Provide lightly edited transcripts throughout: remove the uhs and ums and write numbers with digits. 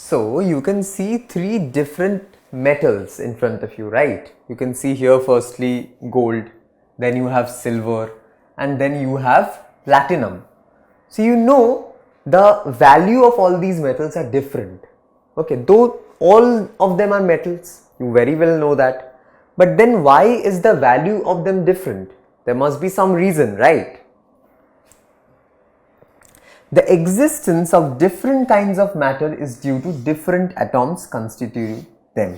So you can see three different metals in front of you, right? You can see here firstly gold, then you have silver, and then you have platinum. So you know the value of all these metals are different. Okay, though all of them are metals, you very well know that. But then why is the value of them different? There must be some reason, right? The existence of different kinds of matter is due to different atoms constituting them.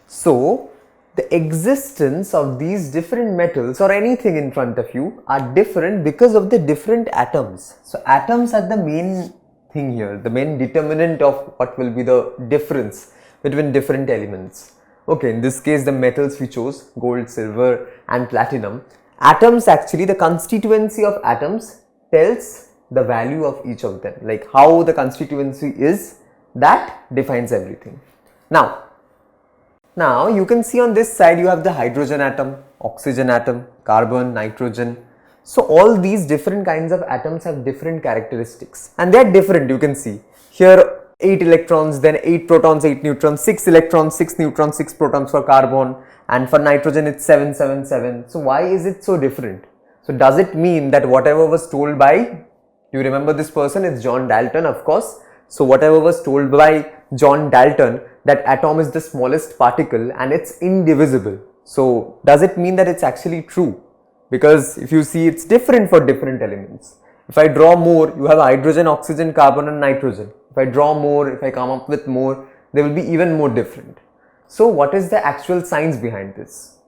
So, the existence of these different metals or anything in front of you are different because of the different atoms. So, atoms are the main thing here, the main determinant of what will be the difference between different elements. Okay, in this case the metals we chose, gold, silver and platinum. Atoms, actually the constituency of atoms tells the value of each of them, like how the constituency is, that defines everything. Now you can see on this side you have the hydrogen atom, oxygen atom, carbon, nitrogen. So all these different kinds of atoms have different characteristics and they are different. You can see here 8 electrons, then 8 protons, 8 neutrons, 6 electrons, 6 neutrons, 6 protons for carbon, and for nitrogen it's 7, 7, 7. So why is it so different? So does it mean that whatever was told by, you remember this person, it's John Dalton, of course. So whatever was told by John Dalton, that atom is the smallest particle and it's indivisible. So does it mean that it's actually true? Because if you see, it's different for different elements. If I draw more, you have hydrogen, oxygen, carbon and nitrogen. If I draw more, if I come up with more, they will be even more different. So what is the actual science behind this?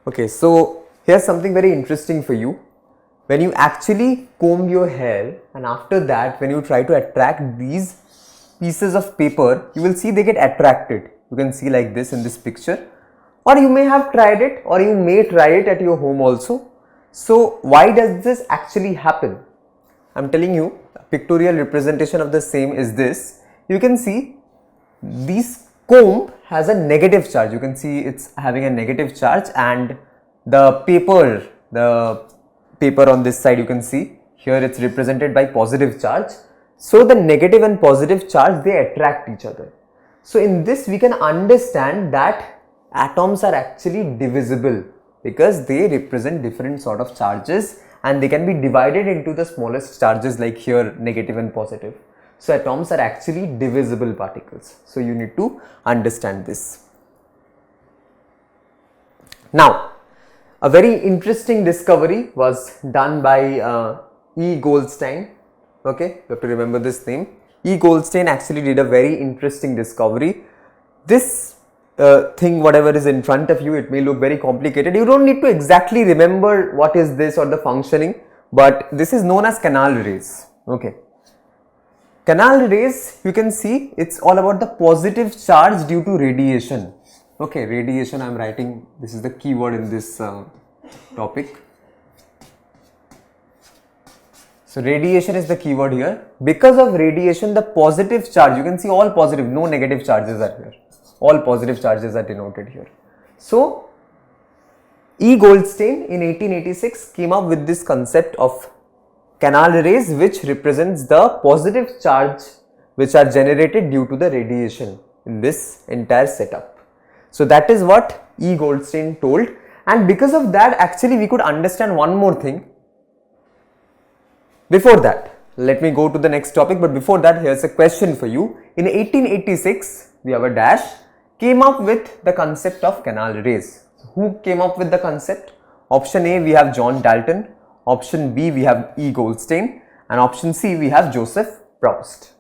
Okay, so here's something very interesting for you. When you actually comb your hair and after that when you try to attract these pieces of paper, you will see they get attracted. You can see like this in this picture, or you may have tried it, or you may try it at your home also. So why does this actually happen? I'm telling you, a pictorial representation of the same is this. You can see this comb has a negative charge. You can see it's having a negative charge, and the paper on this side, you can see here it's represented by positive charge. So the negative and positive charge, they attract each other. So in this we can understand that atoms are actually divisible because they represent different sort of charges and they can be divided into the smallest charges, like here negative and positive. So atoms are actually divisible particles. So you need to understand this. Now, a very interesting discovery was done by E. Goldstein. Okay, you have to remember this name. E. Goldstein actually did a very interesting discovery. This thing, whatever is in front of you, it may look very complicated. You don't need to exactly remember what is this or the functioning, but this is known as canal rays. Okay, canal rays, you can see it's all about the positive charge due to radiation. Okay, radiation, I am writing, this is the keyword in this topic. So radiation is the keyword here. Because of radiation, the positive charge, you can see all positive, no negative charges are here. All positive charges are denoted here. So E. Goldstein in 1886 came up with this concept of canal rays, which represents the positive charge which are generated due to the radiation in this entire setup. So that is what E. Goldstein told, and because of that actually we could understand one more thing. Before that, let me go to the next topic, but before that, here's a question for you. In 1886, we have a dash, came up with the concept of canal rays. So who came up with the concept? Option A, we have John Dalton. Option B, we have E. Goldstein. And option C, we have Joseph Proust.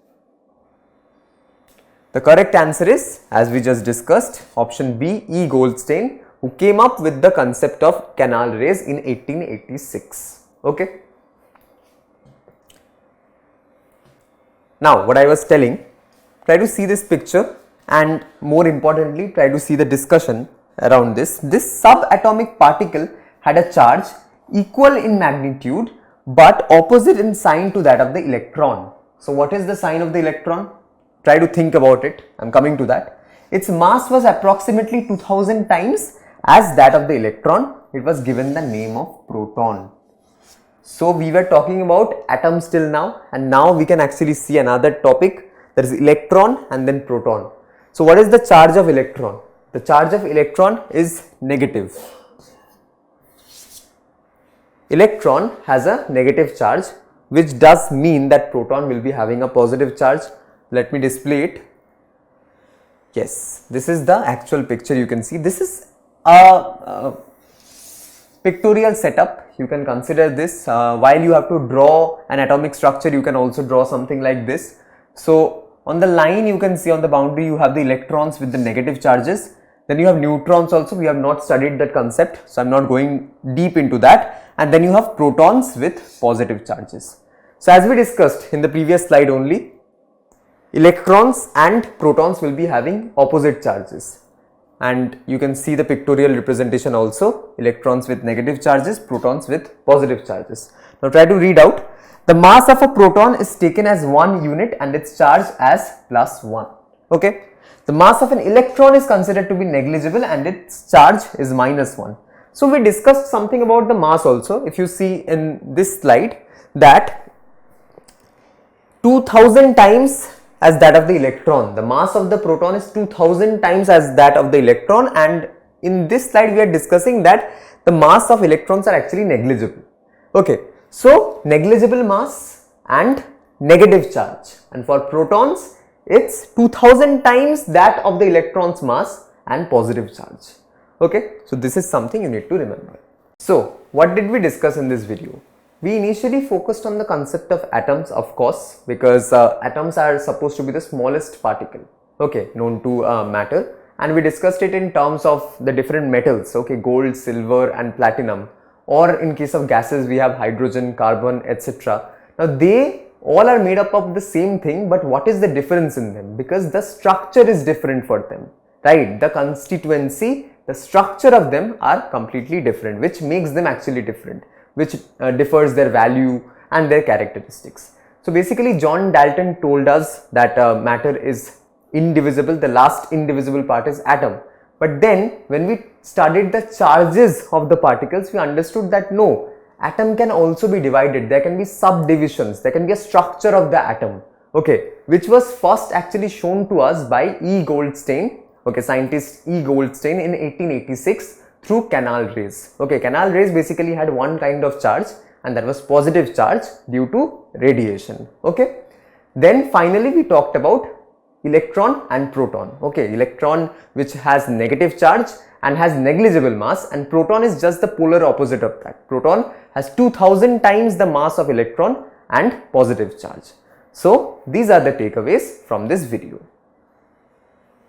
The correct answer is, as we just discussed, option B, E. Goldstein, who came up with the concept of canal rays in 1886. Okay. Now, what I was telling, try to see this picture and more importantly, try to see the discussion around this. This subatomic particle had a charge equal in magnitude but opposite in sign to that of the electron. So, what is the sign of the electron? Try to think about it. I am coming to that. Its mass was approximately 2000 times as that of the electron. It was given the name of proton. So we were talking about atoms till now, and now we can actually see another topic, that is electron and then proton. So what is the charge of electron? The charge of electron is negative. Electron has a negative charge, which does mean that proton will be having a positive charge. Let me display it. Yes, this is the actual picture you can see. This is a pictorial setup. You can consider this while you have to draw an atomic structure, you can also draw something like this. So on the line you can see on the boundary you have the electrons with the negative charges, then you have neutrons also. We have not studied that concept, so I am not going deep into that, and then you have protons with positive charges. So as we discussed in the previous slide only, electrons and protons will be having opposite charges, and you can see the pictorial representation also, electrons with negative charges, protons with positive charges. Now try to read out. The mass of a proton is taken as 1 unit and its charge as +1. Okay. The mass of an electron is considered to be negligible and its charge is -1. So we discussed something about the mass also. If you see in this slide that 2000 times as that of the electron, the mass of the proton is 2000 times as that of the electron, and in this slide we are discussing that the mass of electrons are actually negligible. Okay, so negligible mass and negative charge, and for protons it's 2000 times that of the electron's mass and positive charge. Okay, so this is something you need to remember. So what did we discuss in this video? We initially focused on the concept of atoms, of course, because atoms are supposed to be the smallest particle, okay, known to matter, and we discussed it in terms of the different metals, okay, gold, silver and platinum, or in case of gases we have hydrogen, carbon, etc. Now they all are made up of the same thing, but what is the difference in them? Because the structure is different for them, right? The constituency, the structure of them are completely different, which makes them actually different, which differs their value and their characteristics. So basically John Dalton told us that matter is indivisible, the last indivisible part is atom. But then when we studied the charges of the particles, we understood that no, atom can also be divided, there can be subdivisions, there can be a structure of the atom, okay, which was first actually shown to us by E. Goldstein, okay, scientist E. Goldstein in 1886 through canal rays. Okay, canal rays basically had one kind of charge, and that was positive charge due to radiation. Okay, then finally we talked about electron and proton. Okay, electron which has negative charge and has negligible mass, and proton is just the polar opposite of that. Proton has 2000 times the mass of electron and positive charge. So these are the takeaways from this video.